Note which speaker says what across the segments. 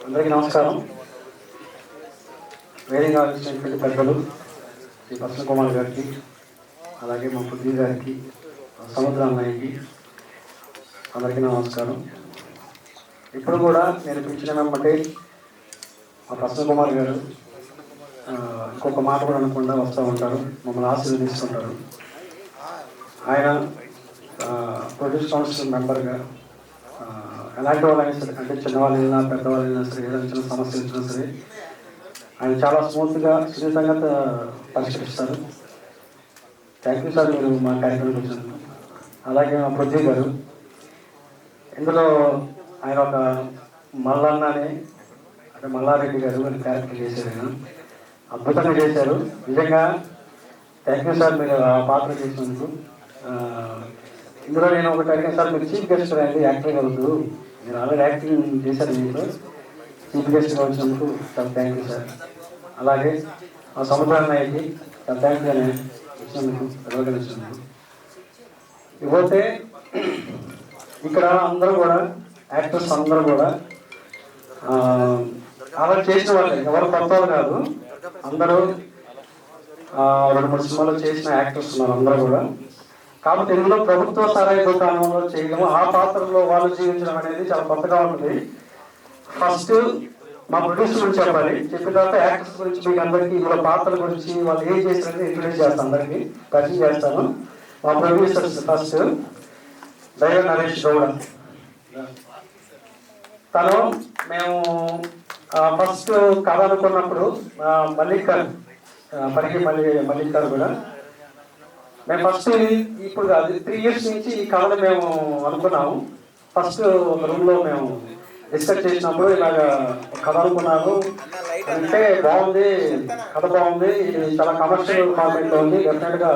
Speaker 1: అందరికీ నమస్కారం. వేదిక ఆలోచించినటువంటి పెద్దలు శ్రీ ప్రసన్న కుమార్ గారికి, అలాగే మా పృథ్వీ గారికి, సముద్ర అన్నయ్యకి అందరికీ నమస్కారం. ఇప్పుడు కూడా నేను పిలిచినామంటే మా ప్రసన్న కుమార్ గారు ఇంకొక మాట కూడా అనకుండా వస్తూ ఉంటారు, మమ్మల్ని ఆశీర్వదిస్తుంటారు. ఆయన ప్రొడ్యూస్ కౌన్సిల్ మెంబర్గా ఎలాంటి వాళ్ళైనా సరే, అంటే చిన్నవాళ్ళు అయినా పెద్దవాళ్ళు అయినా సరే, ఏదైనా చిన్న సమస్యలు వచ్చినా సరే ఆయన చాలా స్మూత్గా సున్నితంగా పరిష్కరిస్తారు. థ్యాంక్ యూ సార్, మీరు మా కార్యక్రమం వచ్చినందుకు. అలాగే మా పృథ్వీ గారు, ఇందులో ఆయన ఒక మల్లన్న అని, అంటే మల్లారెడ్డి గారు అని క్యారెక్టర్ చేశారు. ఆయన అద్భుతంగా చేశారు. నిజంగా థ్యాంక్ యూ సార్, మీరు ఆ పాత్ర చేసినందుకు. ఇందులో నేను ఒకటి అడిగాను సార్, మీరు చీఫ్ గెస్ట్ అయింది యాక్టర్ కలుగుతూ, మీరు ఆల్రెడీ యాక్టింగ్ చేశారు, మీకు చీఫ్ గెస్ట్గా వచ్చినందుకు చాలా థ్యాంక్ యూ సార్. అలాగే ఆ సముద్రాన్నయ్యకి చాలా థ్యాంక్ యూ అని వచ్చినందుకు, నిర్వహించినందుకు. ఇకపోతే ఇక్కడ అందరూ కూడా యాక్టర్స్ అందరూ కూడా అలా చేసిన వాళ్ళే, ఎవరు కొత్త వాళ్ళు కాదు, అందరూ 2-3 సినిమాలు చేసిన యాక్టర్స్ ఉన్నారు అందరూ కూడా. కాబట్టి ఇందులో ప్రభుత్వ సరాయి దుకాణంలో చేయడం, ఆ పాత్రలో వాళ్ళు జీవించడం అనేది చాలా కొత్తగా ఉంటుంది. ఫస్ట్ మా ప్రొడ్యూసర్ గురించి చెప్పాలి, చెప్పిన తర్వాత యాక్టర్స్ గురించి మీకు అందరికీ ఇందులో పాత్రల గురించి వాళ్ళు ఏం చేశారని ఇంట్రొడ్యూస్ చేస్తాను, అందరికీ పరిచయం చేస్తాను. మా ప్రొడ్యూసర్స్ ఫస్ట్ దైవ నరేష్ గౌడ. తను మేము ఫస్ట్ కథ అనుకున్నప్పుడు మల్లికర్ కూడా మేము ఫస్ట్, ఇప్పుడు కాదు 3 years నుంచి ఈ కథను మేము అనుకున్నాము. ఫస్ట్ ఒక రూమ్లో మేము డిస్కస్ చేసినప్పుడు ఇలాగ కథ అనుకున్నాను, అంటే బాగుంది, కథ బాగుంది, ఇది చాలా కమర్షియల్ ఫార్మేట్లో ఉంది, డెఫినెట్గా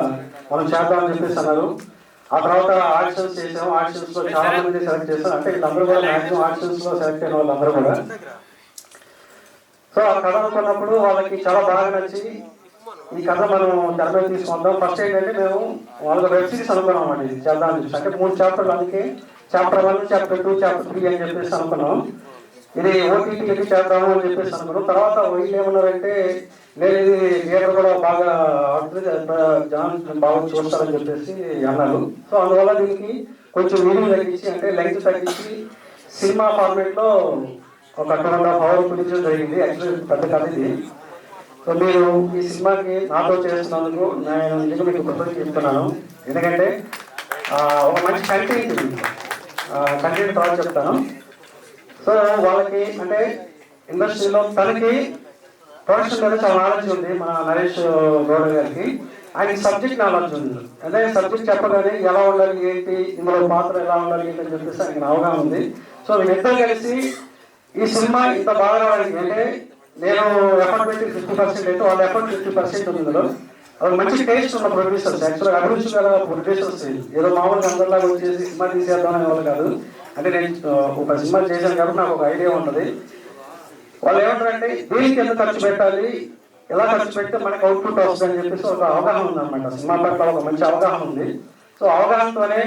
Speaker 1: మనం చేద్దామని చెప్పేసి అన్నారు. ఆ తర్వాత ఆడిషన్స్ చేసాము, ఆడిషన్స్లో చాలా మంది సెలెక్ట్ చేశారు, అంటే వీళ్ళందరూ కూడా మ్యాక్సిమం ఆడిషన్స్లో సెలెక్ట్ అయిన వాళ్ళందరూ కూడా. సో ఆ కథ అనుకున్నప్పుడు వాళ్ళకి చాలా బాగా నచ్చి ఈ కథ మనం తెర మీద తీసుకుందాం. ఫస్ట్ ఏంటంటే మేము వాళ్ళకి వెబ్ సిరీస్ అనుకున్నాం అండి, ఇది చేద్దాం అని చెప్పి. అంటే 3 chapters, అందుకే Chapter 1, Chapter 2, Chapter 3 అని చెప్పేసి అనుకున్నాం. ఇది ఓటీటీకి చేద్దాము అని చెప్పేసి అనుకున్నాం. తర్వాత వీళ్ళు ఏమన్నారంటే, లేదు ఇది థియేటర్ కూడా బాగా ఆడుతుంది, జనాలు బాగా చూస్తారని చెప్పేసి అన్నారు. సో అందువల్ల దీనికి కొంచెం వీడియో తగ్గించి, అంటే లెంగ్త్ తగ్గించి సినిమా ఫార్మేట్లో ఒక 2.5 hours పిలిచడం జరిగింది. యాక్చువల్లీ పెద్ద కథ ఇది. సో మీరు ఈ సినిమాకి నాతో చేస్తున్నందుకు నేను నిజంగా మీకు కృతజ్ఞతలు చెప్తున్నాను. ఎందుకంటే ఒక మంచి కంటెంట్ తర్వాత చెప్తాను. సో వాళ్ళకి, అంటే ఇండస్ట్రీలో తనకి ప్రొడక్షన్ మీద చాలా నాలెడ్జ్ ఉంది, మన నరేష్ గౌడ గారికి. ఆయనకి సబ్జెక్ట్ నాలెడ్జ్ ఉంది, అంటే సబ్జెక్ట్ చెప్పగానే ఎలా ఉండాలి ఏంటి, ఇందులో పాత్ర ఎలా ఉండాలి ఏంటి అని చెప్పేసి ఆయనకి అవగాహన ఉంది. సో వీళ్ళిద్దరు కలిసి ఈ సినిమా ఇంత బాగా రావడానికి, అంటే నేను ఎఫర్ట్ పెట్టి 50% అయితే వాళ్ళ ఎఫర్ట్ 50% ఉంది ఇందులో. అది మంచి టేస్ట్ ఉన్న ప్రొడ్యూసర్స్, యాక్చువల్గా అభిరుచి గల ప్రొడ్యూసర్స్. ఏదో మామూలుగా అందరిలాగా వచ్చేసి సినిమా తీసేద్దాం అనే వాళ్ళు కాదు. అంటే నేను ఒక సినిమా చేశాను కాబట్టి నాకు ఒక ఐడియా ఉంటుంది. వాళ్ళు ఏమంటారంటే దీనికి ఎంత ఖర్చు పెట్టాలి, ఎలా ఖర్చు పెడితే మనకి అవుట్పుట్ వస్తుంది అని చెప్పేసి ఒక అవగాహన ఉంది అనమాట. సినిమా పట్ల ఒక మంచి అవగాహన ఉంది. సో అవగాహనతోనే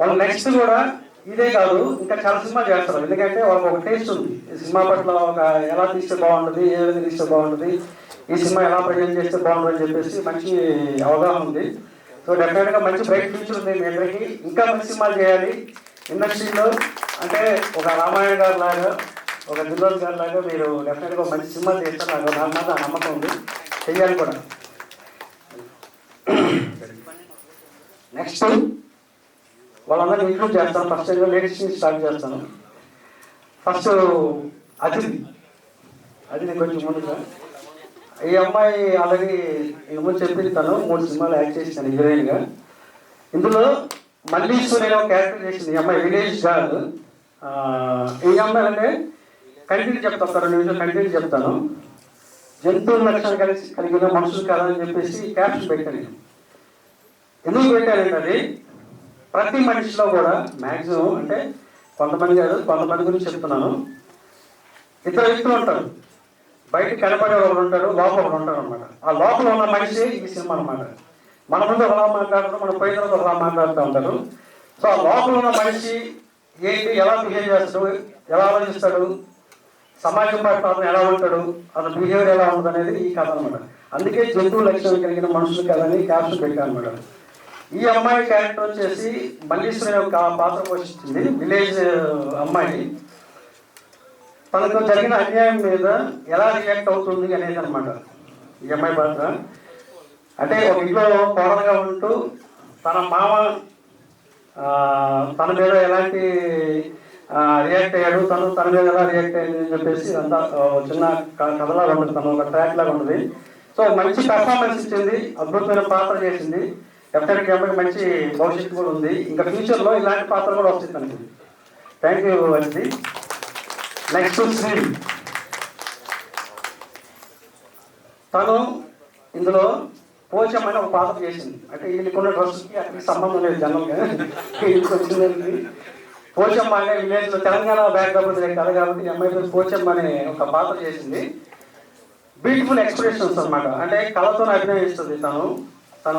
Speaker 1: వాళ్ళు నెక్స్ట్ కూడా ఇదే కాదు, ఇంకా చాలా సినిమా చేస్తారు. ఎందుకంటే వాళ్ళకి ఒక టేస్ట్ ఉంది, సినిమా పట్ల ఒక ఎలా తీస్తే బాగుంటుంది, ఏ విధంగా తీస్తే బాగుంటుంది, ఈ సినిమా ఎలా ప్రజెంట్ చేస్తే బాగుంటుంది అని చెప్పేసి మంచి అవగాహన ఉంది. సో డెఫినెట్గా మంచి బ్రైట్ ఫ్యూచర్ ఉంది మీ అందరికీ. ఇంకా మంచి సినిమాలు చేయాలి ఇండస్ట్రీలో. అంటే ఒక రామాయణ గారు లాగా, ఒక దిల్వాల్ గారు లాగా మీరు డెఫినెట్గా మంచి సినిమాలు చేస్తారు, నాకు మాత్రం నమ్మకం ఉంది, చెయ్యాలి కూడా. నెక్స్ట్ వాళ్ళందరినీ ఇంక్లూడ్ చేస్తాను. ఫస్ట్ లేడీస్ నుంచి స్టార్ట్ చేస్తాను. ఫస్ట్ అది కొంచెం ముందుగా, ఈ అమ్మాయి ఆల్రెడీ ఏమో చెప్పింది, తను 3 సినిమాలు యాక్ట్ చేసింది హీరోయిన్గా. ఇందులో మల్లీశ్వరి ఒక క్యారెక్టర్ చేసింది ఈ అమ్మాయి, విలేజ్ గర్ల్. ఈ అమ్మాయి అంటే కంటెంట్ చెప్తాను, 2 నిమిషాలు కంటెంట్ చెప్తాను. జంతువుల లక్షణాలు కలిగిన మనుషులు కాదని చెప్పేసి క్యాప్షన్ పెట్టాను. ఎందుకు పెట్టానంటే అది ప్రతి మనిషిలో కూడా మ్యాక్సిమం, అంటే కొంతమంది గురించి చెప్తున్నాను, ఇద్దరు వ్యక్తులు ఉంటారు. బయట కనపడే ఒకరు ఉంటాడు, లోపల ఒకరు ఉంటారు అనమాట. ఆ లోపల ఉన్న మనిషి ఈ సినిమా అనమాట. మన ముందు ఒకలా మాట్లాడతారు, మన పోయిన తర్వాత ఒకలా మాట్లాడుతూ ఉంటారు. సో ఆ లోపల ఉన్న మనిషి ఏంటి, ఎలా బిహేవ్ చేస్తాడు, ఎలా ఆలోచిస్తాడు, సమాజం పట్ల అతను ఎలా ఉంటాడు, అతని బిహేవియర్ ఎలా ఉంటుంది అనేది ఈ కథ అనమాట. అందుకే జంతువు లక్షణం కలిగిన మనుషులు కథని క్యాప్షన్ పెట్టాను అనమాట. ఈ అమ్మాయి క్యారెక్టర్ వచ్చేసి మల్లీశ్వరి యొక్క పాత్ర పోషించింది. విలేజ్ అమ్మాయి తనకు జరిగిన అన్యాయం మీద ఎలా రియాక్ట్ అవుతుంది అనేది అనమాట ఈ అమ్మాయి పాత్ర. అంటే ఒక ఇంట్లో కోడలుగా ఉంటూ తన మామ తన మీద ఎలాంటి రియాక్ట్ అయ్యాడు, తన మీద ఎలా రియాక్ట్ అయ్యింది అని చెప్పేసి అంతా చిన్న కథలాగా ఉంటుంది, తను ఒక ట్రాక్ లాగా ఉంటుంది. సో మంచి పెర్ఫార్మెన్స్ ఇచ్చింది, అద్భుతమైన పాత్ర చేసింది. డెఫినెట్గా అమ్మాయికి మంచి భవిష్యత్తు కూడా ఉంది. ఇంకా ఫ్యూచర్లో ఇలాంటి పాత్ర కూడా వస్తుంది తనకి. థ్యాంక్ యూ అండి. నెక్స్ట్ శ్రీ, తను ఇందులో పోచమ్మని ఒక పాత్ర చేసింది. అంటే వీళ్ళకున్న డ్రెస్కి అక్కడికి సంబంధం లేదు జనరల్గా, వీళ్ళకి వచ్చింది. పోచమ్మ అనే విలేజ్లో తెలంగాణ బ్యాక్గ్రౌండ్ కథ కాబట్టి ఈ అమ్మాయి పేరు పోచమ్మ అనే ఒక పాత్ర చేసింది. బ్యూటిఫుల్ ఎక్స్ప్రెషన్స్ అనమాట. అంటే కళతో అభినయిస్తుంది తను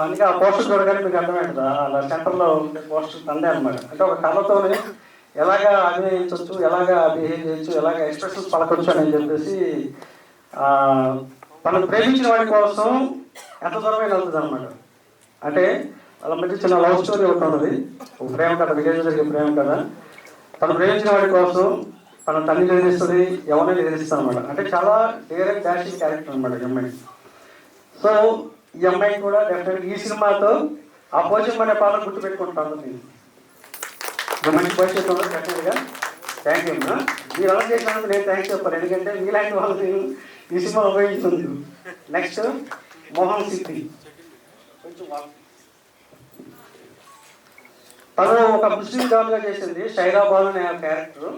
Speaker 1: అందుకే ఆ పోస్టర్ చూడగానే మీకు అర్థమవుతుంది. అలా సెంటర్లో ఉండే పోస్టర్ తందే అనమాట. అంటే ఒక కళతోనే ఎలాగా అభినయించవచ్చు, ఎలాగా బిహేవ్ చేయొచ్చు, ఎలాగ ఎక్స్ప్రెషన్స్ పలకొచ్చు అని చెప్పేసి తను ప్రేమించిన వాడి కోసం ఎంత దూరమైన వెళ్తుంది అనమాట. అంటే వాళ్ళ మధ్య చిన్న లవ్ స్టోరీ ఒకటి ఉంటుంది, ఒక ప్రేమ కథ, విలేజ్ జరిగే ప్రేమ కథ. తను ప్రేమించిన వాడి కోసం తన తల్లిని ఎదిరిస్తుంది, ఎవరిని ఎదిరిస్తుంది అనమాట. అంటే చాలా డేర్ అండ్ డాషింగ్ క్యారెక్టర్ అనమాట ఈ అమ్మాయి. సో ఈ అమ్మాయి కూడా డెఫినెట్గా ఈ సినిమాతో ఆ పోషం అనే పాత్ర గుర్తుపెట్టుకుంటాను నేను. మంచి భవిష్యత్తు ఉంది డెఫినెట్గా. థ్యాంక్ యూ అమ్మా. మీరు అలా చేసినందుకు నేను థ్యాంక్స్ చెప్పాను, ఎందుకంటే మీలాంటి వాళ్ళు నేను ఈ సినిమా ఉపయోగిస్తుంది. నెక్స్ట్ మోహన్ సిద్ధి. తను ఒక ముస్లిం డాల్గా చేసింది, షైరాబాద్ అనే క్యారెక్టర్.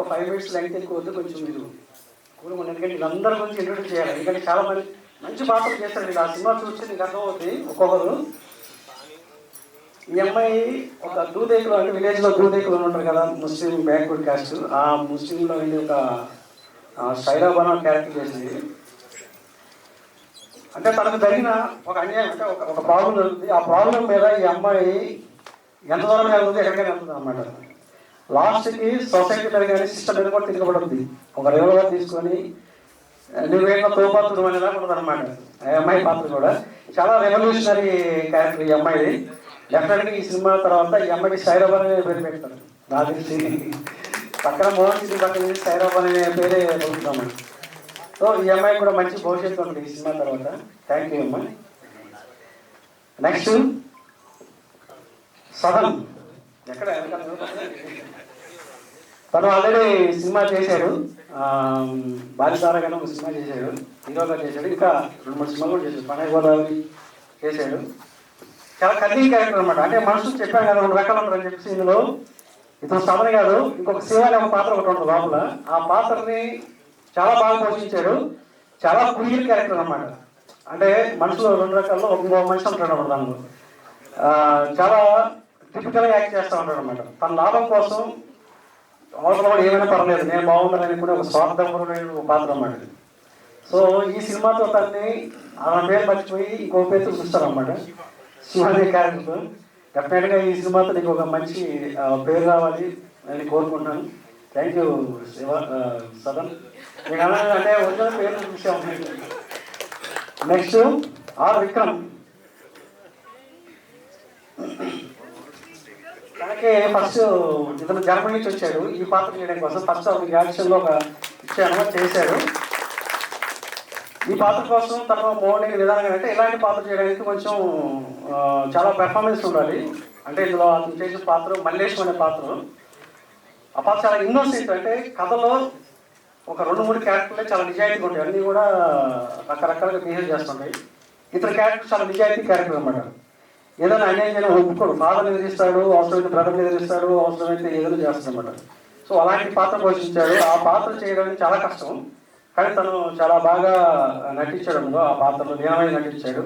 Speaker 1: ఒక 5 minutes లెంగ్త్ ఎక్కువ వద్దు, కొంచెం మీరు కూడా ఎందుకంటే వీళ్ళందరి గురించి ఇంట్రొడ్యూస్ చేయాలి. ఎందుకంటే చాలా మంచి పాత్రలు చేస్తారు. మీరు ఆ సినిమా చూస్తే మీకు అర్థమవుతుంది ఒక్కొక్కరు. ఈ అమ్మాయి ఒక దూదేకులు, అంటే విలేజ్లో దూదేకులు ఉంటారు కదా, ముస్లిం బ్యాక్వర్డ్ కాస్ట్. ఆ ముస్లింలో వెళ్ళి ఒక షైరాబానా క్యారెక్టర్ చేసింది. అంటే తనకు జరిగిన ఒక అన్యాయం, అంటే ఒక ప్రాబ్లం జరుగుతుంది. ఆ ప్రాబ్లం మీద ఈ అమ్మాయి ఎంత దూరం వెళ్తుంది, ఎక్కడికైనా వెళ్తుంది అనమాట. లాస్ట్కి సొసైటీ మీద కానీ సిస్టమ్ మీద కూడా తిరగబడుతుంది. ఒక రేవుగా తీసుకొని నువ్వేమో తోపాత్రుడు అనేలా ఉంటుంది అనమాట ఆ అమ్మాయి పాత్ర కూడా. చాలా రెవల్యూషనరీ క్యారెక్టర్ ఈ అమ్మాయి. డెఫినెట్గా ఈ సినిమా తర్వాత ఈ అమ్మాయికి సైరాబాన్ అనే పేరు పెడతారు. నాకు తెలిసి పక్కన మోహన్ సిద్ధి పక్కన సైరాబాన్ అనే పేరే పొందుతామని. సో ఈ అమ్మాయి కూడా మంచి భవిష్యత్తు ఉంటుంది ఈ సినిమా తర్వాత. థ్యాంక్ యూ అమ్మాయి. నెక్స్ట్ సదన్. ఎక్కడ తను ఆల్రెడీ సినిమా చేశాడు, బాలితారగానే ఒక సినిమా చేశాడు, హీరోగా చేశాడు. ఇంకా 2-3 సినిమాలు కూడా చేశాడు. పనే గోదావరి చేశాడు. చాలా కన్నింగ్ క్యారెక్టర్ అనమాట. అంటే మనుషులు చెప్పాను కదా 2 రకాలు ఉంటారని చెప్పేసి ఇందులో ఇతను సదన్ కాదు, ఇంకొక శివ అనే ఒక పాత్ర ఒకటి ఉంటుంది లోపల. ఆ పాత్రని చాలా బాగా పోషించాడు. చాలా క్లియర్ క్యారెక్టర్ అనమాట. అంటే మనుషులు 2 రకాల్లో ఒక మనిషి ఉంటాడు అనమాట. దానిలో చాలా టిపికల్గా యాక్ట్ చేస్తూ ఉంటాడు అనమాట. తన లాభం కోసం అవసరం కూడా ఏమైనా పర్లేదు, నేను బాగుండాలని కూడా ఒక స్వార్థపరమైన ఒక పాత్ర అన్నమాట. సో ఈ సినిమాతో తనని ఆ పేరు మర్చిపోయి ఇంకో పేరు చూస్తారనమాట, శివాజీ క్యారెక్టర్. డెఫినెట్గా ఈ సినిమాతో నీకు ఒక మంచి పేరు రావాలి అని కోరుకుంటున్నాను. Thank you Shiva Sadan. నేను అంటే ఒరిజినల్ పేరు విషయం. Next R Vikram. తనకే ఫస్ట్ ఇతను జర్మనీ నుంచి వచ్చాడు ఈ పాత్ర చేయడం కోసం. ఫస్ట్ ఒక యాక్షన్లో ఒక ఇచ్చాను, చేశాడు. ఈ పాత్ర కోసం తన మోడలింగ్ విధానంగా అంటే ఇలాంటి పాత్ర చేయడానికి కొంచెం చాలా పెర్ఫార్మెన్స్ ఉండాలి. అంటే ఇందులో అతను చేసిన పాత్ర మల్లేశం అనే పాత్ర. ఆ పాత్ర చాలా ఇన్నోసెంట్. అంటే కథలో ఒక 2-3 క్యారెక్టర్లే చాలా నిజాయితీగా ఉంటాయి, అన్నీ కూడా రకరకాలుగా బిహేవ్ చేస్తుంటాయి. ఇతర క్యారెక్టర్ చాలా నిజాయితీ క్యారెక్టర్ అనమాట. ఏదైనా అన్యాయం చేయడం ఒప్పుకోడు, ఫాదర్ని ఎదిరిస్తాడు, అవసరమైతే బ్రదర్ని ఎదిరిస్తాడు, అవసరమైతే ఏదైనా చేస్తాడు అనమాట. సో అలాంటి పాత్ర పోషించాడు. ఆ పాత్ర చేయడం చాలా కష్టం, కానీ తను చాలా బాగా నటించాడు. అందులో ఆ పాత్రలో లీనమై నటించాడు.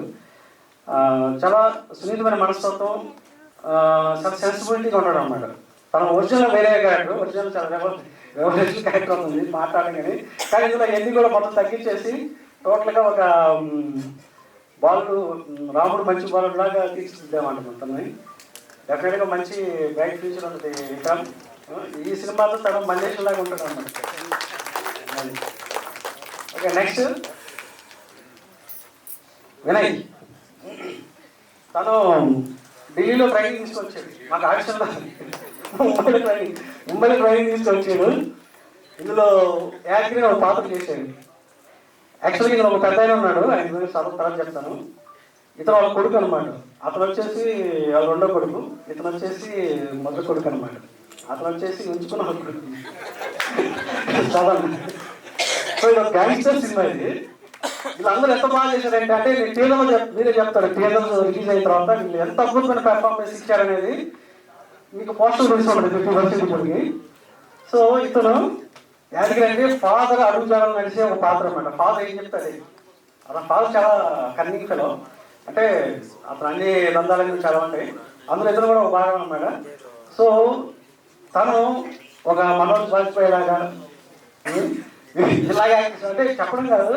Speaker 1: చాలా సున్నితమైన మనస్తత్వం, చాలా సెన్సిబిలిటీగా ఉన్నాడు అనమాట. తన ఒరిజినల్ వేరే క్యారెక్టర్, ఒరిజినల్ చాలా రెవల్యూషన్ క్యారెక్టర్ ఉంది మాట్లాడడం. కానీ ఇందులో ఎన్ని కూడా మొత్తం తగ్గించేసి టోటల్గా ఒక బాలుడు రాముడు మంచి బాలుడు లాగా తీర్చిదిద్దామంట మొత్తాన్ని. డెఫినెట్గా మంచి బ్రైట్ ఫ్యూచర్ ఉంటుంది విక్రమ్. ఈ సినిమాతో తన మల్లేష్ లాగా ఉంటుంది అన్నమాట. Okay, next Vinay. తను ఢిల్లీలో ట్రైనింగ్ తీసుకొచ్చాడు, మాకు ఆడిషన్లో ముంబైలో ట్రైనింగ్ తీసుకొచ్చాడు. ఇందులో యాక్చువల్గా ఒక పాత్ర చేశాడు. యాక్చువల్గా ఇందులో ఒక పెద్ద ఆయన ఉన్నాడు, ఆయన గురించి తర్వాత చెప్తాను. ఇతను వాళ్ళ కొడుకు అనమాట. అతను వచ్చేసి వాళ్ళ రెండో కొడుకు, ఇతను వచ్చేసి మొదటి కొడుకు అనమాట. అతను వచ్చేసి ఉంచుకున్న వాళ్ళ కొడుకు. సో ఇది గ్యాంగ్స్టర్ సినిమా. ఇది వీళ్ళందరూ ఎంత బాగా చేశారంటే, అంటే టీజర్లో మీరే చెప్తారు, టీజర్ రిలీజ్ అయిన తర్వాత వీళ్ళు ఎంత అద్భుతమైన పెర్ఫార్మెన్స్ ఇచ్చారనేది మీకు పోస్టర్ గురించి ఉంటుంది 50% ఇప్పటికి. సో ఇతను యాదగిరి ఫాదర్ అడుగుజాడని నడిచే ఒక పాత్ర అనమాట. ఫాదర్ ఏం చెప్తాడు, అతను ఫాదర్ చాలా కన్నింగ్ ఫెలో, అంటే అతను అన్ని దందాలన్నీ చాలా ఉంటాయి, అందులో ఇతను కూడా ఒక భాగం అనమాట. సో తను ఒక మనోజ్ బాజ్పేయిలాగా ఇలాగా అంటే చెప్పడం కాదు,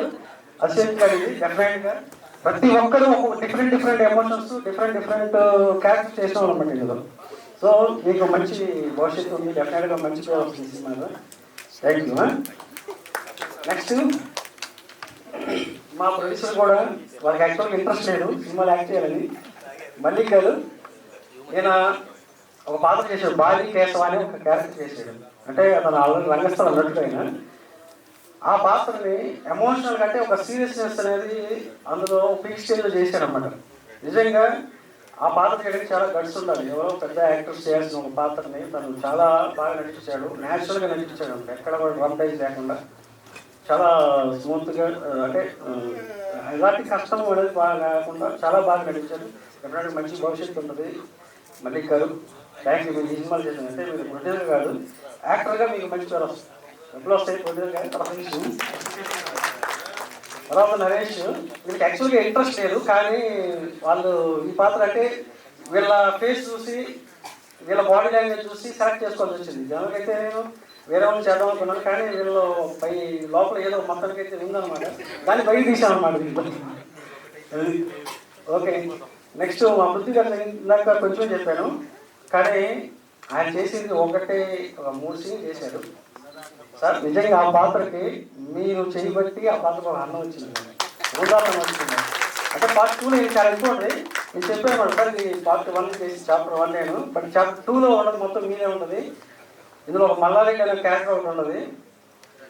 Speaker 1: అసెంట్ కాదు ఇది. డెఫినెట్గా ప్రతి ఒక్కరు ఒక డిఫరెంట్ ఎమోషన్స్, డిఫరెంట్ క్యారెక్టర్ చేసిన వాళ్ళు అనమాట ఇందులో. సో మీకు మంచి భవిష్యత్తు ఉంది, డెఫినెట్గా మంచి పేరు వస్తుంది సినిమాలో. Thank you. నెక్స్ట్ మా ప్రొడ్యూసర్ కూడా, వాళ్ళకి యాక్చువల్గా ఇంట్రెస్ట్ లేదు సినిమాలో యాక్ట్ చేయాలని. మల్లిక్ గారు నేను ఒక పాత్ర చేశాడు, బాలి కేశవ అని ఒక క్యారెక్టర్ చేశాడు. అంటే అతను ఆల్రెడీ రంగస్థలం అన్నట్టుగా అయినా ఆ పాత్రని ఎమోషనల్ కంటే ఒక సీరియస్నెస్ అనేది అందులో పీక్ స్టేజ్లో చేశారనమాట. నిజంగా ఆ పాత్ర చేయడానికి చాలా గట్స్ ఉండాలి. ఎవరో పెద్ద యాక్టర్స్ చేయాల్సిన ఒక పాత్రని తను చాలా బాగా నటించాడు, న్యాచురల్గా నటించాడు అనమాట. ఎక్కడ కూడా డ్రమ్టైజ్ లేకుండా చాలా స్మూత్గా, అంటే ఎలాంటి కష్టం అనేది బాగా లేకుండా చాలా బాగా నటించాడు. ఎప్పుడైనా మంచి భవిష్యత్తు ఉంటుంది మల్లిక్ గారు. Thank you. మీరు ఈ సినిమాలు చేసిన అంటే మీరు ప్రొడ్యూసర్ కాదు, యాక్టర్గా మీకు మంచి పేరు వస్తుంది. ఎప్పుడు వస్తాయి ప్రొడ్యూసర్ గారు. తర్వాత నరేష్, వీళ్ళకి యాక్చువల్గా ఇంట్రెస్ట్ లేదు, కానీ వాళ్ళు ఈ పాత్ర అంటే వీళ్ళ ఫేస్ చూసి, వీళ్ళ బాడీ లాంగ్వేజ్ చూసి సెలెక్ట్ చేసుకోవాల్సి వచ్చింది. జనాలకైతే నేను వేరే వాళ్ళు చేద్దాం అనుకున్నాను, కానీ వీళ్ళు పై లోపల ఏదో మొత్తానికి అయితే ఉందన్నమాట, దాన్ని బయట తీసామన్నమాట వీళ్ళు. ఓకే, నెక్స్ట్ మా పృథ్వీ గారు ఇందాక కొంచెం చెప్పాను, కానీ ఆయన చేసింది ఒకటే 3 సీన్లు చేశారు సార్. నిజంగా ఆ పాత్రకి మీరు చేయబట్టి ఆ పాత్రకు ఒక అన్నం వచ్చింది, ఉదాహరణ వచ్చింది. అంటే పార్ట్ 2లో ఇది చాలా ఇంపార్టెంట్. నేను చెప్పాను సార్, ఇది పార్ట్ 1 చేసి చాప్టర్ 1 నేను, బట్ చాప్టర్ 2లో ఉన్నది మొత్తం మీరే ఉంటుంది. ఇందులో ఒక మల్లారెడ్డి అనే క్యారెక్టర్ ఒకటి ఉన్నది.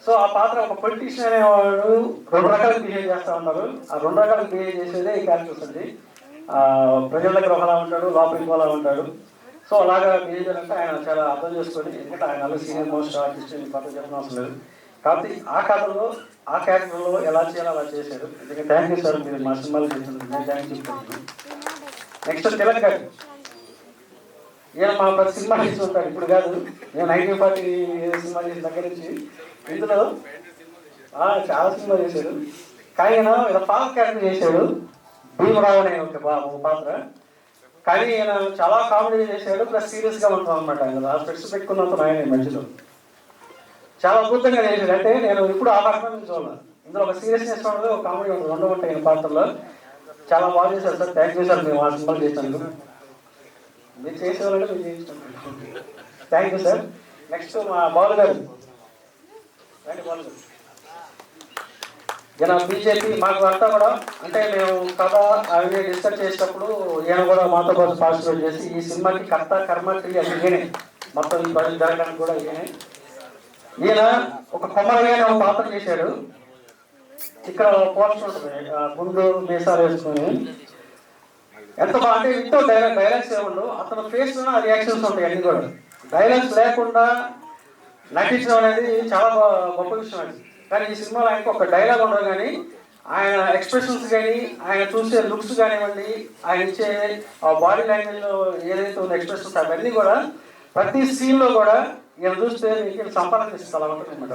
Speaker 1: సో ఆ పాత్ర ఒక పొలిటీషియన్ అనేవాడు 2 రకాలుగా బిహేవ్ చేస్తూ ఉంటారు. ఆ 2 రకాలుగా బిహేవ్ చేసేదే ఈ క్యారెక్టర్స్ అండి. ప్రజల దగ్గర ఒకలా ఉంటాడు, లోపలికి ఒకలా ఉంటాడు. సో అలాగా బిహేవియర్ అంటే ఆయన చాలా అర్థం చేసుకొని, ఎందుకంటే ఆయన అలా సీనియర్ మోస్ట్ ఆర్టిస్ట్ పక్కన చెప్పడం అవసరం లేదు. కాబట్టి ఆ కథలో ఆ క్యారెక్టర్లో ఎలా చేయాలో అలా చేశారు. ఎందుకంటే థ్యాంక్ యూ సార్, మీరు మా సినిమాలు చేసినందుకు నేను థ్యాంక్ చెప్తున్నాను. నెక్స్ట్ తిలక్ గారు, ఈయన మా ప్రతి సినిమా చేసి ఉంటాడు, ఇప్పుడు కాదు, నేను 1940 సినిమా చేసిన దగ్గర నుంచి ఇందులో చాలా సినిమా చేశాడు. కానీ ఈయన పాత్ర క్యారెక్టర్ చేశాడు, భీమరావు అనే ఒక పాత్ర. కానీ ఈయన చాలా కామెడీ చేశాడు, ప్లస్ సీరియస్గా ఉంటాం అనమాట. ఆయన ఆ స్పెట్స్ పెట్టుకున్నంత ఆయన మధ్యలో చాలా అద్భుతంగా చేశాడు. అంటే నేను ఇప్పుడు ఆ పర్ఫార్మెన్స్ చూడాలి, ఇందులో ఒక సీరియస్నెస్ ఉంటుంది, ఒక కామెడీ ఉంటుంది, 2 ఉంటాయి ఈయన పాత్రలో. చాలా బాగా చేశారు సార్, థ్యాంక్ యూ సార్. మేము ఆ సినిమాలు చేసినందుకు, మీరు చేసేవాళ్ళంటే మీరు చేయించుకుంటారు. Thank you sir. నెక్స్ట్ మా బాలు గారు, బాలు గారు ఈయన బీజేపీ మాకు అంతా కూడా, అంటే మేము కథ అవి డిస్కస్ చేసేటప్పుడు ఈయన కూడా మాతో పాటు పార్టిసిపేట్ చేసి ఈ సినిమాకి కర్త కర్మ క్రియ ఈయనే, మొత్తం ఈ పనులు జరగడానికి కూడా ఈయనే. ఈయన ఒక కొమ్మరయ్య ఒక పాత్ర చేశాడు. ఇక్కడ పోస్టర్ ఉంటుంది, గుండు మీసాలు వేసుకొని ఎంత బాగా, అంటే ఇంట్లో డైలాగ్స్ ఏముండవు, అతను ఫేస్ రియాక్షన్స్ ఉంటాయి అన్ని కూడా. డైలాగ్స్ లేకుండా నటించడం అనేది చాలా గొప్ప విషయం అది. కానీ ఈ సినిమాలో ఆయనకు ఒక డైలాగ్ ఉండదు, కానీ ఆయన ఎక్స్ప్రెషన్స్ కానీ, ఆయన చూసే లుక్స్ కానివ్వండి, ఆయన ఇచ్చే బాడీ లాంగ్వేజ్లో ఏదైతే ఉందో ఎక్స్ప్రెషన్స్, అవన్నీ కూడా ప్రతి సీన్లో కూడా ఈయన చూస్తే మీకు సంపాదిస్తుంది అలా ఉంటుంది అనమాట.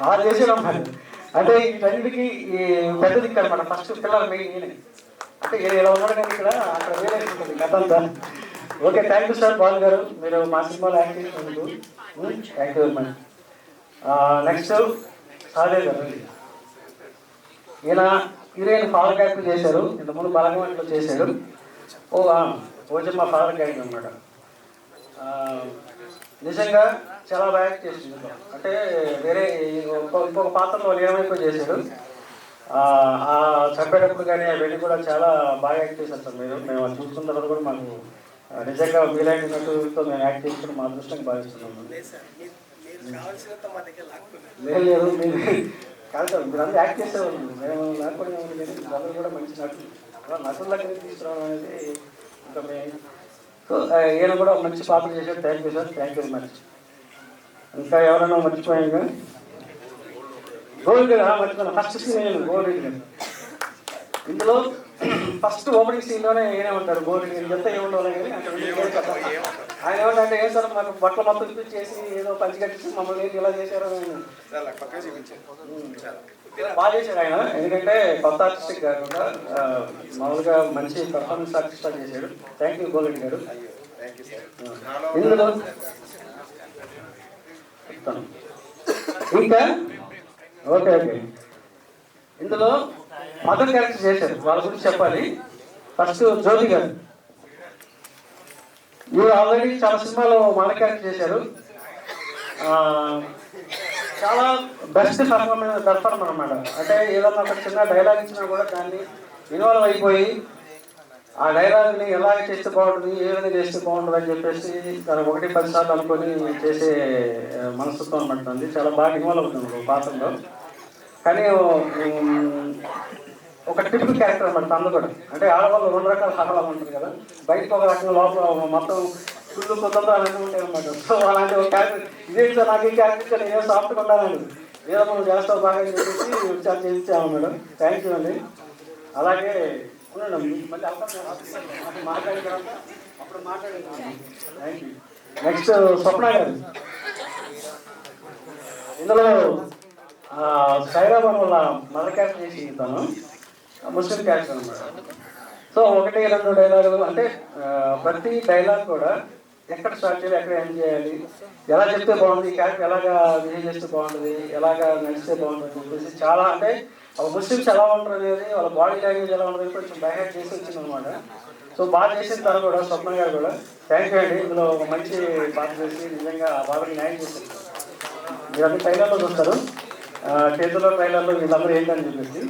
Speaker 1: అలా చేసేయడం అంటే వీటన్నిటికీ ఈ పెద్ద దిక్కు అనమాట. ఫస్ట్ పిల్లలు మెయిన్ ఈయన, అంటే ఈయన ఇలా ఉన్నాడు, కానీ ఇక్కడ అక్కడ వేరే ఉంటుంది కథ అంతా. Okay, thank you sir Balu garu, మీరు మా సినిమాలో యాక్ట్ చేసినందుకు thank you very much. Next Sade garu, ఈయన హీరోయిన్ ఫాదర్ క్యారెక్టర్ చేశారు, ఇంతకుముందు బలగంలో చేశాడు. ఓజమ్మ ఫాదర్ క్యారెక్టర్ అనమాట. నిజంగా చాలా బాగా యాక్ట్ చేసింది. అంటే వేరే ఇంకొక పాత్రలో ఏమైపో చేశాడు. చెప్పేటప్పుడు కానీ అవన్నీ కూడా చాలా బాగా యాక్ట్ చేశారు సార్. మేము చూసుకున్న తర్వాత కూడా మాకు నిజంగా వీలైనట్టుతో మేము యాక్ట్ చేసుకుని మా అదృష్టంగా భావిస్తున్నాము. లేదు మీరు కాదు సార్, మీరు అందరూ యాక్ట్ చేసేవాళ్ళు, మేము లేకపోతే అందరూ కూడా మంచి నటుల దగ్గర తీసుకురావడం అనేది ఇంకా మేము. సో ఈయన కూడా మంచి పాత్ర చేశారు. Thank you sir, thank you very much. ఇంకా ఎవరైనా మర్చిపోయాను గోల్డ్ మర్చిపోయాను. ఫస్ట్ సీన్ గోల్డ్ ఇందులో ఫస్ట్ ఓపెనింగ్ సీన్లోనే ఏనే ఉంటాడు గోల్డ్ ఎంత ఏముండాలి కానీ అక్కడ ఆయన ఏమంటే ఏం సార్ మాకు బట్టలు మొత్తం ఇప్పించేసి ఏదో పంచి కట్టించి మమ్మల్ని ఇలా చేశారు. బాగా చేశాడు ఆయన, ఎందుకంటే కొత్త ఆర్టిస్టిక్ కాకుండా మామూలుగా మంచి పర్ఫార్మెన్స్ ఆర్టిస్ట్ చేశాడు. థ్యాంక్ యూ గోల్డ్ గారు. ఇందులో ఇంకా ఓకే ఇందులో మదర్ క్యారెక్టర్ చేశారు, వాళ్ళ గురించి చెప్పాలి. ఫస్ట్ జ్యోతి గారు, మీరు ఆల్రెడీ చాలా సినిమాలో మదర్ క్యారెక్టర్ చేశారు. చాలా బెస్ట్ పర్ఫార్మర్ అనమాట. అంటే ఏదన్నా ఒక చిన్న డైలాగ్ ఇచ్చినా కూడా దాన్ని ఇన్వాల్వ్ అయిపోయి ఆ డైలాగ్ని ఎలాగ చేస్తే బాగుంటుంది, ఏ విధంగా చేస్తే బాగుంటుంది అని చెప్పేసి తను 1-10 సార్లు అనుకొని చేసే మనస్తత్వం అనమాట. చాలా బాగా ఇన్వాల్వ్ అవుతుంది పాత్రలో. కానీ ఒక టిపికల్ క్యారెక్టర్ అనమాట తనలో కూడా. అంటే ఆడవాళ్ళు 2 రకాల సహలాలు ఉంటుంది కదా, బయటకు ఒక రకంగా లోపల మొత్తం ఫుల్ కొత్త అలాంటి ఉంటాయి అనమాట. సో అలాంటి ఒక క్యారెక్టర్ ఇదే సార్, నాకు ఈ క్యారెక్టర్ ఏదో సాఫ్ట్గా ఉండాలని ఏదో మనం చేస్తాం బాగా చెప్పేసి విచారం చేయించాము మేడం. థ్యాంక్ యూ అండి. అలాగే మళ్ళీ అవకాశం మాట్లాడిన తర్వాత అప్పుడు మాట్లాడాను. Thank you. నెక్స్ట్ స్వప్న గారు, ఇందులో సైరాబాన్ వాళ్ళ మదర్ క్యారెక్టర్ చేసి తను ముస్లిం క్యారెక్టర్ అనమాట. సో 1-2 డైలాగులు, అంటే ప్రతి డైలాగ్ కూడా ఎక్కడ స్టార్ట్ చేయాలి, ఎక్కడ ఎండ్ చేయాలి, ఎలా చెప్తే బాగుంటుంది, ఈ క్యారెక్టర్ ఎలాగా బిహేవ్ చేస్తే బాగుంటుంది, ఎలాగా నడిస్తే బాగుంటుంది అని చెప్పేసి చాలా, అంటే ముస్లిమ్స్ ఎలా ఉంటారు అనేది, వాళ్ళ బాడీ లాంగ్వేజ్ ఎలా ఉంటుంది కొంచెం బైహెడ్ చేసి వచ్చింది అనమాట. సో బాగా చేసిన తను కూడా, స్వప్న గారు కూడా థ్యాంక్ యూ అండి. ఇందులో ఒక మంచి పాత్ర చేసి నిజంగా వాళ్ళకి న్యాయం చేశారు. మీరు అన్ని ట్రైలర్లో చూస్తారు, చేతుల్లో ట్రైలర్లో వీళ్ళందరూ ఏంటని చెప్పేసి.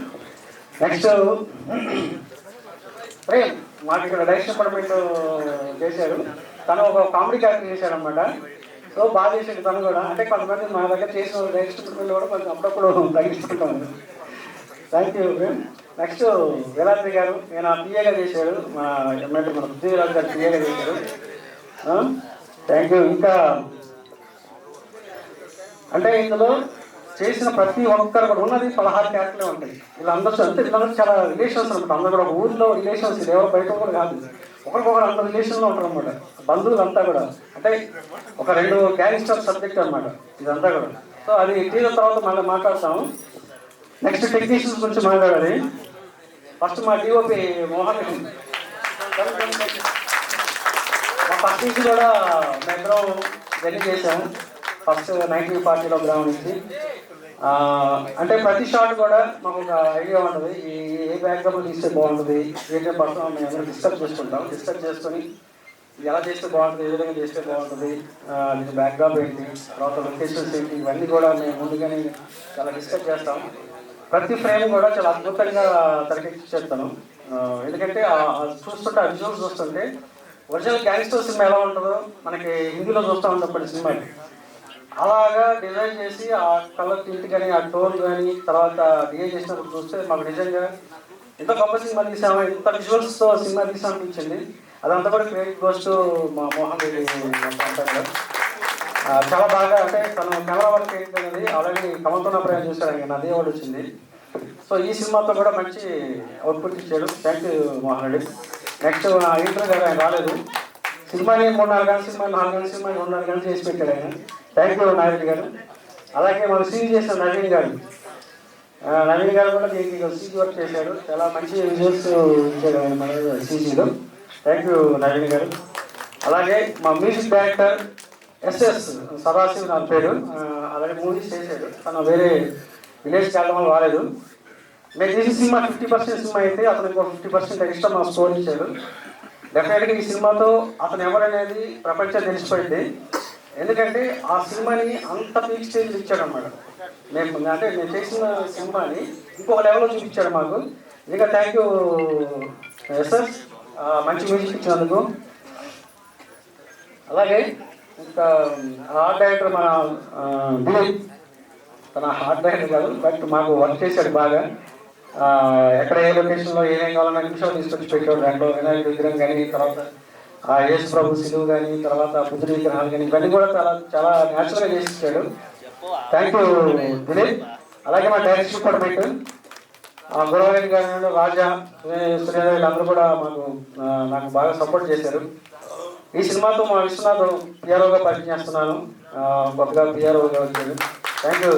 Speaker 1: నెక్స్ట్ ప్రేమ్, మాకు ఇక్కడ డైరెక్షన్ డిపార్ట్మెంట్ చేశారు, తను ఒక కామెడీ క్యారెక్టర్ చేశాడు అనమాట. సో బాగా చేశాడు తను కూడా. అంటే కొంతమంది మా దగ్గర చేసిన డైరెక్షన్ డిపార్ట్మెంట్ కూడా కొంచెం అప్పుడప్పుడు తగ్గించుకుంటాము. Thank you Prem. Next Veladri garu, నేను పిఏగా చేశాడు, మా ఎమ్మెల్యే మన పృథ్వీరాజు గారు పిఏగా చేశారు. Thank you. ఇంకా అంటే ఇందులో చేసిన ప్రతి ఒక్కరు కూడా ఉన్నది 16 క్యారెక్టర్లే ఉంటాయి. వీళ్ళందరూ అంటే వీళ్ళందరూ చాలా రిలేషన్స్ అనమాట. అందరూ కూడా ఊళ్ళో రిలేషన్స్, ఇది ఎవరు బయట కూడా కాదు, ఒకరికొకరు అంత రిలేషన్లో ఉంటారు అనమాట. బంధువులంతా కూడా అంటే ఒక 2 గ్యాంగ్స్టర్ సబ్జెక్ట్ అనమాట ఇదంతా కూడా. సో అది టీజర్ తర్వాత మళ్ళీ మాట్లాడతాము. నెక్స్ట్ టెక్నీషియన్స్ గురించి మాట్లాడాలి. ఫస్ట్ మా డిఓపి మోహన్, మా ఫస్ట్ నుంచి కూడా మేమిద్దరం జర్నీ చేసాము. ఫస్ట్ 90 పార్టీలో గ్రామం నుంచి. అంటే ప్రతి షాట్ కూడా మాకు ఒక ఐడియా ఉంటుంది, ఏ బ్యాక్గ్రౌండ్ తీస్తే బాగుంటుంది, ఏ పర్సన్ మేము అందరూ డిస్కస్ చేసుకొని ఎలా చేస్తే బాగుంటుంది, ఏ విధంగా చేస్తే బాగుంటుంది, దీని బ్యాక్గ్రౌండ్ ఏంటి, తర్వాత లొకేషన్స్ ఏంటి, ఇవన్నీ కూడా మేము ముందుగానే చాలా డిస్కస్ చేస్తాం. ప్రతి ఫ్రేమ్ కూడా చాలా అద్భుతంగా తెరకెక్కించేస్తాను. ఎందుకంటే చూస్తుంటే ఆ విజువల్స్ చూస్తుంటే ఒరిజినల్ గ్యాంగ్స్టర్ సినిమా ఎలా ఉంటుందో మనకి హిందీలో చూస్తూ ఉంటాం సినిమా, అలాగా డిజైన్ చేసి ఆ కలర్ టింట్ కానీ ఆ టోన్ కానీ తర్వాత డిజైన్ చేసినప్పుడు చూస్తే మాకు నిజంగా ఎంత గొప్ప సినిమా తీసామో, ఎంత విజువల్స్తో సినిమా తీసా అనిపించింది. అదంతా కూడా క్రియేట్ గోస్ట్ మా మోహన్ రెడ్డి అంతా కూడా చాలా బాగా, అంటే తను కెమెరా వర్క్ ఏంటనేది ఆల్రెడీ కమల్తో ప్రయాణం చేశారు, ఆయన నది అవార్డు వచ్చింది. సో ఈ సినిమాతో కూడా మంచి అవుట్పుట్ ఇచ్చాడు. Thank you Mohan Reddy. Next inter గారు, ఆయన రాలేదు, సినిమాని 3-4 గంటల సినిమా, 4 గంటల సినిమా 2.5 గంటలు చేసి పెట్టాడు ఆయన. థ్యాంక్ యూ నారాయణ గారు. అలాగే మనం సీజీ చేసిన నవీన్ గారు కూడా దీనికి సీజీ వర్క్ చేశాడు, చాలా మంచి విజువల్స్ ఇచ్చాడు ఆయన మన సీజీలో. థ్యాంక్ యూ నవీన్ గారు. అలాగే మా మ్యూజిక్ డైరెక్టర్ ఎస్ఎస్ సదాశివ్ నా పేరు, అలాగే మూవీస్ చేశాడు, తను వేరే విలేజ్ వెళ్ళడం వల్ల రాలేదు. మేము చేసిన సినిమా 50% సినిమా అయితే అతను ఇంకో 50% ఎక్స్ట్రా మా స్కోర్ ఇచ్చాడు. డెఫినెట్గా ఈ సినిమాతో అతను ఎవరనేది ప్రపంచం తెలిసిపోయింది. ఎందుకంటే ఆ సినిమాని అంత పీక్ స్టేజ్ ఇచ్చాడు అన్నమాట. మేము చేసిన సినిమాని ఇంకొక లెవెల్లో చూపించాడు మాకు. ఇంకా థ్యాంక్ యూ సార్, మంచి మ్యూజిక్ ఇచ్చినందుకు. అలాగే ఇంకా ఆర్ట్ డైరెక్టర్ మన దిలీప్, తన ఆర్ట్ డైరెక్టర్ కాదు బట్ మాకు వర్క్ చేశాడు బాగా. ఎక్కడ ఏ లొకేషన్లో ఏమేం కావాలన్నా నిమిషాలు తీసుకొచ్చి పెట్టాడు. దాంట్లో వినాయక విగ్రహం కానీ, తర్వాత యేసు ప్రభు సిలువు కానీ, తర్వాత బుద్ధుడి విగ్రహాలు కానీ, ఇవన్నీ కూడా చాలా చాలా న్యాచురల్గా చేసి ఇచ్చాడు. Thank you Dilip. అలాగే మా డైరెక్షన్ కూడా పెట్టు గొడవని గారు, రాజా, సురేంద్ర వీళ్ళందరూ కూడా నాకు బాగా సపోర్ట్ చేశారు. ఈ సినిమాతో మా విశ్వనాథ్ పిఆర్ఓగా పరిచయం చేస్తున్నాను, కొత్తగా పిఆర్ఓగా వచ్చారు. Thank you.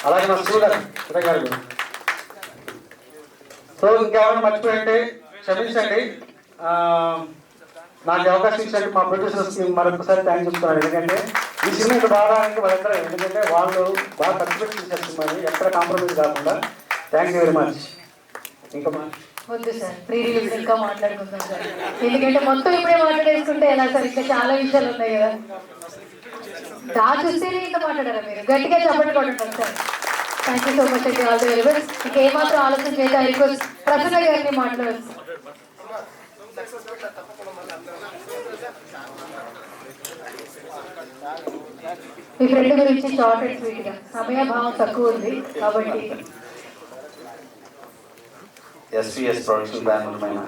Speaker 1: అలాగే మా శ్రీధర్ గారు. సో ఇంకేమైనా మర్చిపోయింటే క్షమించండి. నాకు అవకాశం ఇచ్చినట్టు మా ప్రొడ్యూసర్స్కి మరొకసారి థ్యాంక్ చెప్తున్నాను. ఎందుకంటే ఈ సినిమా ఇక్కడ బాగానికి వాళ్ళందరూ, ఎందుకంటే వాళ్ళు బాగా ఖర్చు పెట్టి చేసే సినిమాని ఎక్కడ కాంప్రమైజ్ కాకుండా. Thank you very much. ఇంకా
Speaker 2: వద్దు సార్, ప్రీ రిలీజ్ ఇంకా మాట్లాడుకుందాం సార్. ఎందుకంటే మొత్తం ఇప్పుడే మాట్లాడేసుకుంటే ఎలా సార్, ఇంకా చాలా విషయాలు ఉన్నాయి కదా. చూస్తేనే ఇంత మాట్లాడారా మీరు? గట్టిగా చెప్పండి కొట్టండి sir. Thank you so much అండి. All the very best. ఇంకేమాత్రం ఆలోచన చేస్తే రిక్వెస్ట్ ప్రసన్న గారిని మాట్లాడచ్చు. మీ ఫ్రెండ్ గురించి షార్ట్ అండ్ స్వీట్ గా, సమయభావం తక్కువ ఉంది కాబట్టి.
Speaker 3: ఎస్విఎస్ ప్రొడక్షన్ బ్యానర్ పైన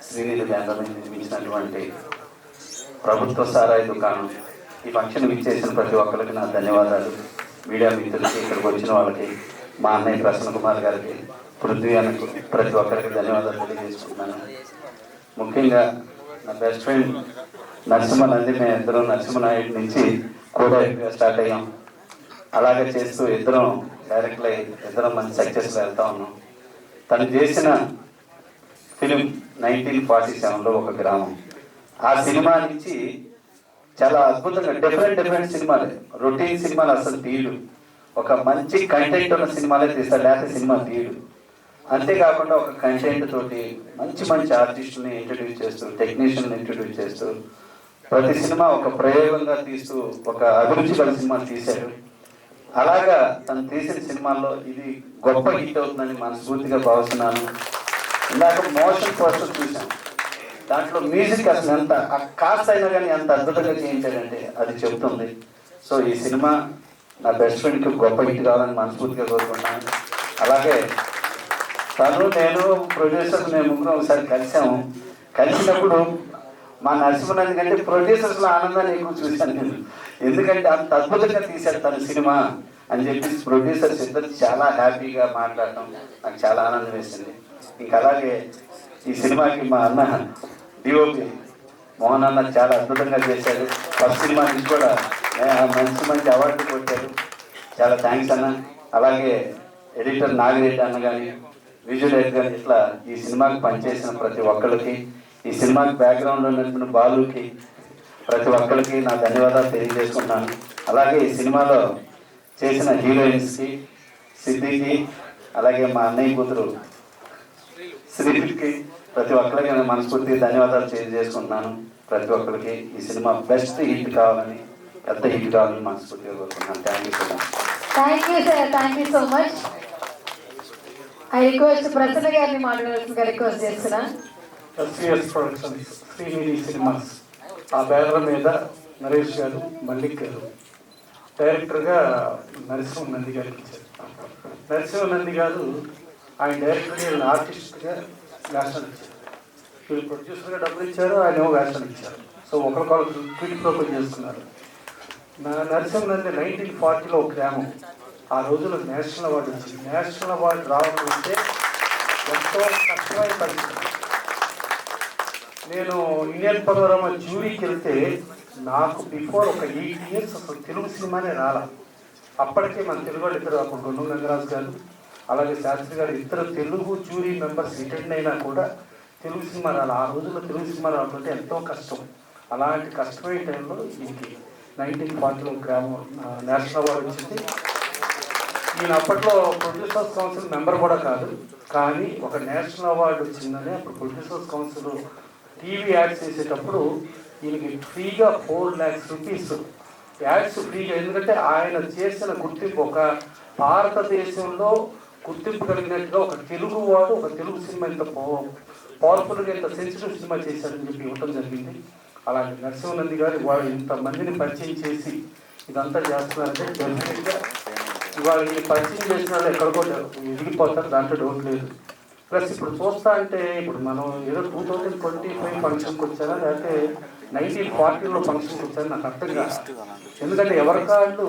Speaker 3: శ్రీనిధి బ్యానర్ నిర్మించినటువంటి ప్రభుత్వ సారాయి దుకాణం ఈ ఫంక్షన్ విచ్చేసిన ప్రతి ఒక్కరికి నా ధన్యవాదాలు. మీడియా మిత్రులకి, ఇక్కడికి వచ్చిన వాళ్ళకి, మా అన్నయ్య ప్రసన్న కుమార్ గారికి, పృథ్వీ అన్నకు, ప్రతి ఒక్కరికి ధన్యవాదాలు తెలియజేసుకుంటున్నాను. ముఖ్యంగా నా బెస్ట్ ఫ్రెండ్ నరసింహనంది, మేము ఇద్దరం నరసింహనాయుడు నుంచి కూడా స్టార్ట్ అయ్యాం. అలాగే చేస్తూ ఇద్దరం డైరెక్ట్లు అయ్యి ఇద్దరం మంచి సక్సెస్ వెళ్తా ఉన్నాం. తను చేసిన ఫిలిం 1947లో ఒక గ్రామం. ఆ సినిమా నుంచి చాలా అద్భుతంగా డిఫరెంట్ సినిమాలే, రొటీన్ సినిమాలు అసలు తీయడు. ఒక మంచి కంటెంట్ ఉన్న సినిమాలే తీస్తాడు, లేకపోతే సినిమా తీయడు. అంతేకాకుండా ఒక కంటెంట్ తోటి మంచి ఆర్టిస్టుని ఇంట్రడ్యూస్ చేస్తూ, టెక్నీషియన్ని ఇంట్రడ్యూస్ చేస్తూ, ప్రతి సినిమా ఒక ప్రయోగంగా తీస్తూ ఒక అభిరుచి గల సినిమా తీశాడు. అలాగా తను తీసిన సినిమాల్లో ఇది గొప్ప హిట్ అవుతుందని మనస్ఫూర్తిగా భావిస్తున్నాను. ఇందాక మోషన్ పోస్టర్ చూసాం, దాంట్లో మ్యూజిక్ అసలు ఎంత కాస్ట్ అయినా కానీ ఎంత అద్భుతంగా చేయించాడంటే అది చెబుతుంది. సో ఈ సినిమా నా బెస్ట్ ఫ్రెండ్కి గొప్ప హిట్ కావాలని మనస్ఫూర్తిగా కోరుకుంటున్నాను. అలాగే తను, నేను, ప్రొడ్యూసర్, మేము ముగ్గురం ఒకసారి కలిసినప్పుడు మా నరసింహనంది కంటే ప్రొడ్యూసర్స్లో ఆనందాన్ని ఎక్కువ చూశాను నేను. ఎందుకంటే అంత అద్భుతంగా తీశాడు తన సినిమా అని చెప్పి ప్రొడ్యూసర్స్ ఇద్దరు చాలా హ్యాపీగా మాట్లాడటం నాకు చాలా ఆనందం వేసింది. ఇంకా అలాగే ఈ సినిమాకి మా అన్న డిఓపి మోహన్ అన్న చాలా అద్భుతంగా చేశాడు. ఫస్ట్ సినిమా నుంచి కూడా మంచి అవార్డు కొట్టారు. చాలా థ్యాంక్స్ అన్న. అలాగే ఎడిటర్ నాగిరెడ్డి అన్న కానీ, విజువల్ ఎడిటర్ కానీ, ఇట్లా ఈ సినిమాకి పనిచేసిన ప్రతి ఒక్కరికి, ఈ సినిమాకి బ్యాక్గ్రౌండ్లో నడిపిన బాలుకి, ప్రతి ఒక్కరికి నా ధన్యవాదాలు తెలియజేసుకుంటాను. అలాగే ఈ సినిమాలో చేసిన హీరోయిన్స్కి, సిద్ధికి, అలాగే మా అన్నయ్య కూతురు శ్రీకి, ప్రతి ఒక్కరికి నేను మనస్ఫూర్తిగా ధన్యవాదాలు తెలియజేసుకుంటున్నాను. ప్రతి ఒక్కరికి ఈ సినిమా బెస్ట్ హిట్ కావాలని, పెద్ద హిట్ కావాలని మనస్ఫూర్తిగా కోరుకుంటున్నాను. Thank you so much.
Speaker 2: Thank you sir, thank you so much. I request Prasanna గారిని మాట్లాడాల్సిందిగా రిక్వెస్ట్ చేస్తున్నా.
Speaker 1: ఎస్విఎస్ ప్రొడక్షన్స్ శ్రీనిధి సినిమాస్ ఆ బ్యానర్ మీద నరేష్ గారు, మల్లిక్ గారు, డైరెక్టర్గా నరసింహనంది గారికి ఇచ్చారు. నరసింహనంది గారు ఆయన డైరెక్టర్గా, ఆర్టిస్ట్గా వేషాలు ఇచ్చారు. వీళ్ళు ప్రొడ్యూసర్గా డబ్బులు ఇచ్చారు, ఆయన వేషాలు ఇచ్చారు. సో ఒకరికొకరు క్విట్ ప్రొపోజ్ చేసుకున్నారు. నరసింహనంది 1940లో ఒక గ్రామం. ఆ రోజుల్లో నేషనల్ అవార్డు వచ్చింది. నేషనల్ అవార్డు రావాలంటే ఎంతో కష్టమైన పరిస్థితి. నేను ఇండియన్ పనోరమా జ్యూరీకి వెళ్తే నాకు బిఫోర్ ఒక 8 years అసలు తెలుగు సినిమానే రాలా. అప్పటికే మన తెలుగు వాళ్ళు ఇద్దరు, అప్పుడు గొండు గంగరాజు గారు, అలాగే శాస్త్రి గారు, ఇద్దరు తెలుగు జ్యూరీ మెంబర్స్ రిటైర్డ్ అయినా కూడా తెలుగు సినిమా రాలా. ఆ రోజుల్లో తెలుగు సినిమా రావాలంటే ఎంతో కష్టం. అలాంటి కష్టమైన టైంలో దీనికి 1940లో గ్రామం నేషనల్ అవార్డు వచ్చింది. ఈయన అప్పట్లో ప్రొడ్యూసర్స్ కౌన్సిల్ మెంబర్ కూడా కాదు, కానీ ఒక నేషనల్ అవార్డు వచ్చిందని అప్పుడు ప్రొడ్యూసర్స్ కౌన్సిల్ టీవీ యాడ్స్ చేసేటప్పుడు ఈయనకి ఫ్రీగా 4 lakhs rupees యాడ్స్ ఫ్రీగా. ఎందుకంటే ఆయన చేసిన గుర్తింపు ఒక భారతదేశంలో గుర్తింపు కలిగినట్టుగా ఒక తెలుగు వాడు ఒక తెలుగు సినిమా ఇంత పవర్ఫుల్గా ఇంత సెన్సిటివ్ సినిమా చేశారని చెప్పి ఇవ్వటం జరిగింది. అలాంటి నరసింహనంది గారు వాడు ఇంతమందిని పరిచయం చేసి ఇదంతా చేస్తున్నారంటే డెఫినెట్గా ఇవాళ ఈ పరిచయం చేసిన వాళ్ళు ఎక్కడికో ఎదిగిపోతారు, దాంట్లో డౌట్ లేదు. ప్లస్ ఇప్పుడు చూస్తా అంటే ఇప్పుడు మనం ఏదో 2025 ఫంక్షన్కి వచ్చారా లేకపోతే 1940లో ఫంక్షన్కి వచ్చారా నాకు అర్థం కాదు. ఎందుకంటే ఎవరికాళ్ళు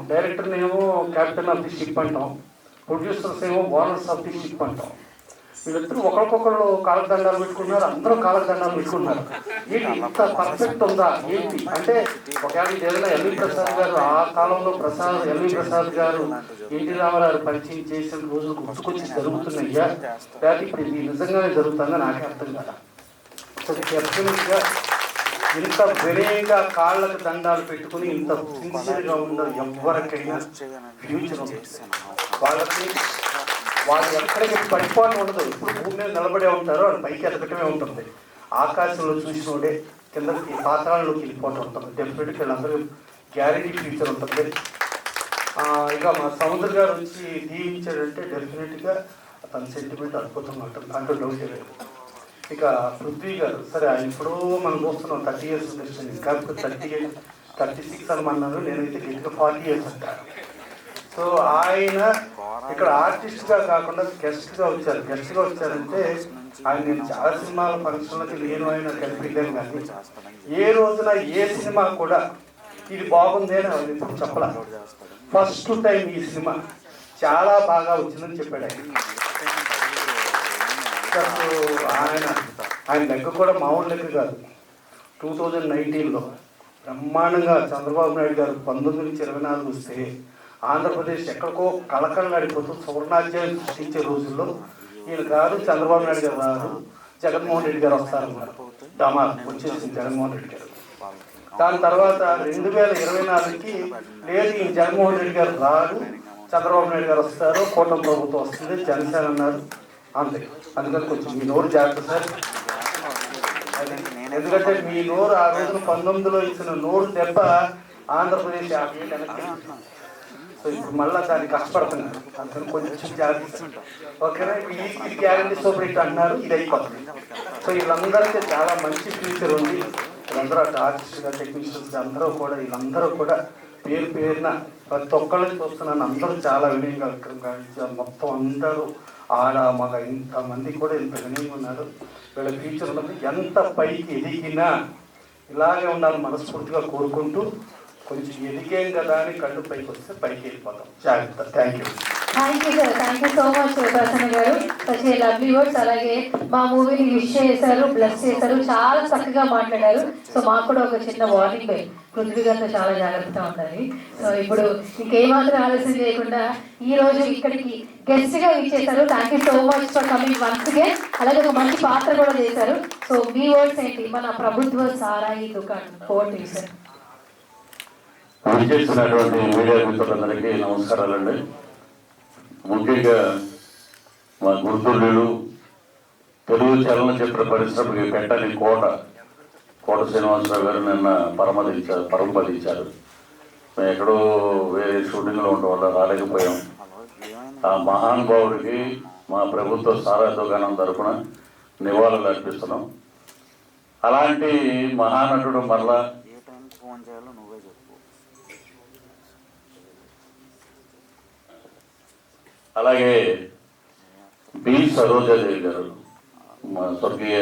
Speaker 1: డైరెక్టర్ని ఏమో క్యాప్టెన్ ఆఫ్ ది షిప్ అంటాం, ప్రొడ్యూసర్స్ ఏమో ఓనర్స్ ఆఫ్ ది షిప్ అంటాం. వీళ్ళిద్దరూ ఒకరికొకళ్ళు కాళ్ళకు దండాలు పెట్టుకున్నారు, అందరూ కాళ్ళకు దండాలు పెట్టుకున్నారు. ఏంటి ఇంత పర్ఫెక్ట్ ఉందా ఏంటి అంటే ఒకవేళ ఏదైనా ఎల్వి ప్రసాద్ గారు ఆ కాలంలో ఎల్వి ప్రసాద్ గారు ఎన్టీ రామారావు పరిచయం చేసిన రోజులు గుర్తుకొచ్చి జరుగుతున్నాయ్యా లేకపోతే ఇప్పుడు ఇది నిజంగానే జరుగుతుందా నాకే అర్థం కదా. సో డెఫినెట్గా ఇంత వినయంగా కాళ్ళకు దండాలు పెట్టుకుని ఇంత సిన్సియర్గా ఉన్న ఎవరికైనా ఫ్యూచర్ ఉంటుంది. వాళ్ళు ఎక్కడికి పడిపోవడం ఉండదు, ఇప్పుడు భూమి మీద నిలబడే ఉంటారో వాళ్ళు పైకి ఎదగటమే ఉంటుంది. ఆకాశంలో చూసినోడే కిందకి పాతాళంలోకి వెళ్ళిపోవటం ఉంటుంది. డెఫినెట్గా వీళ్ళందరూ గ్యారెంటీ ఫ్యూచర్ ఉంటుంది. ఇక మా సముద్ర గారు వచ్చి దీవించాడంటే డెఫినెట్గా తన సెంటిమెంట్ అద్భుతంగా ఉంటుంది, దాంట్లో డౌట్ లేదు. ఇక పృథ్వీ గారు సరే ఆయన ఇప్పుడు మనం చూస్తున్నాం 30 years ఇండస్ట్రీ, ఇంకా 36 అనమన్నారు, నేనైతే గట్టిగా 40 years అంటాను. సో ఆయన ఇక్కడ ఆర్టిస్ట్గా కాకుండా గెస్ట్గా వచ్చారంటే ఆయన నేను చాలా సినిమాల ఫంక్షన్లకి నేను ఆయన కనిపించాను, కానీ ఏ రోజున ఏ సినిమా కూడా ఇది బాగుంది అని ఆయన ఇప్పుడు చెప్పలే. ఫస్ట్ టైం ఈ సినిమా చాలా బాగా వచ్చిందని చెప్పాడు ఆయన లెక్క కూడా మామూలు లెక్క కాదు. 2019లో బ్రహ్మాండంగా చంద్రబాబు నాయుడు గారు 19 నుంచి 24 వస్తే ఆంధ్రప్రదేశ్ ఎక్కడికో కళకళలాడిపోతూ సువర్ణాధ్యాయం సృష్టించే రోజుల్లో ఈయన కాదు చంద్రబాబు నాయుడు గారు రాదు, జగన్మోహన్ రెడ్డి గారు వస్తారన్నారు. డమా వచ్చేసింది జగన్మోహన్ రెడ్డి గారు. దాని తర్వాత 2024కి లేదు ఈయన జగన్మోహన్ రెడ్డి గారు రాదు, చంద్రబాబు నాయుడు గారు వస్తారు, కూటమి ప్రభుత్వం వస్తుంది, జనసేన అన్నారు. అంతే. అందుకని కొంచెం మీ నోరు జాగ్రత్త సార్, ఎందుకంటే మీ నోరు ఆ రోజున 19లో ఇచ్చిన నోరు దెబ్బ ఆంధ్రప్రదేశ్ 50 ఏళ్ళు వెనక్కి. సో ఇప్పుడు మళ్ళీ దాన్ని కష్టపడుతున్నారు, అందుకని కొంచెం జాగ్రత్త. ఓకేనా, ఇది గ్యారంటీ సూపర్ హిట్ అంటున్నారు, ఇది అయిపోతుంది. సో వీళ్ళందరికీ చాలా మంచి ఫ్యూచర్ ఉంది. వీళ్ళందరూ అటు ఆర్టిస్ట్గా టెక్నీషియన్స్ అందరూ కూడా వీళ్ళందరూ కూడా పేరు పేరున ప్రతి ఒక్కళ్ళని చూస్తున్నాను, అందరూ చాలా వినయంగా మొత్తం అందరూ ఆడ మగ ఇంతమంది కూడా ఇంత వినయంగా ఉన్నారు. వీళ్ళ ఫ్యూచర్ ఉన్నది ఎంత పైకి ఎదిగినా ఇలాగే ఉండాలని మనస్ఫూర్తిగా కోరుకుంటూ కొంచెం ఎదిగేం కదా అని కళ్ళు పైకి వస్తే పైకి వెళ్ళిపోతాం. జాగ్రత్త. Thank you
Speaker 2: sir, thank you so much Prasanna garu. Such a lovely words. అలాగే మా మూవీని విష్ చేశారు, బ్లెస్ చేశారు, చాలా చక్కగా మాట్లాడారు. సో మాకు కూడా ఒక చిన్న వార్నింగ్ బై పృథ్వీ గారితో చాలా జాగ్రత్తగా ఉండాలి. సో ఇప్పుడు ఇంకేమాత్రం ఆలస్యం చేయకుండా ఈ రోజు ఇక్కడికి గెస్ట్ గా ఇచ్చేసారు. Thank you so much for coming once again. అలాగే ఒక మంచి పాత్ర కూడా చేశారు. సో మీ వర్డ్స్ ఏంటి? మన ప్రభుత్వ సారాయి దుకాణం కోటి సార్.
Speaker 4: విచ్చేసినటువంటి మీడియా మిత్రులందరికీ నమస్కారాలండి. ముఖ్యంగా మా గుర్తులు తెలుగు చలనచిత్ర పరిశ్రమకి పెట్టని కోట శ్రీనివాసరావు గారు నిన్న పరమపదించారు. మేము ఎక్కడో వేరే షూటింగ్లో ఉండడం వల్ల రాలేకపోయాం. ఆ మహానుభావుడికి మా ప్రభుత్వ సారా దుకాణం తరఫున నివాళులు అర్పిస్తున్నాం. అలాంటి మహానటుడు మరలా అలాగే బి సరోజాదేవి గారు, మా స్వర్గీయ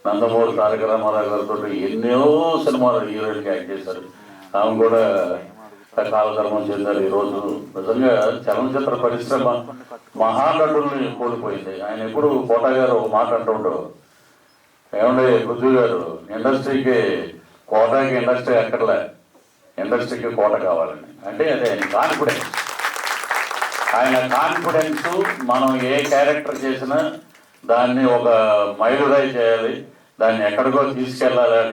Speaker 4: నందమూరి తారక రామారావు గారితో ఎన్నో సినిమాలు హీరోయిన్గా యాక్ట్ చేశారు. ఆమె కూడా కాలధర్మం చెందారు. ఈరోజు నిజంగా చలనచిత్ర పరిశ్రమ మహానటుల్ని కోల్పోయింది. ఆయన ఎప్పుడు కోట గారు ఒక మాట అంటుంటారు, ఏమంటే పృథ్వీ గారు కోటకి ఇండస్ట్రీ అక్కర్లే, ఇండస్ట్రీకి కోట కావాలని. అంటే అదే ఆయన కాన్ఫిడెన్స్ మనం ఏ క్యారెక్టర్ చేసినా దాన్ని ఒక మైలురాయి చేయాలి, దాన్ని ఎక్కడికో తీసుకెళ్ళాలి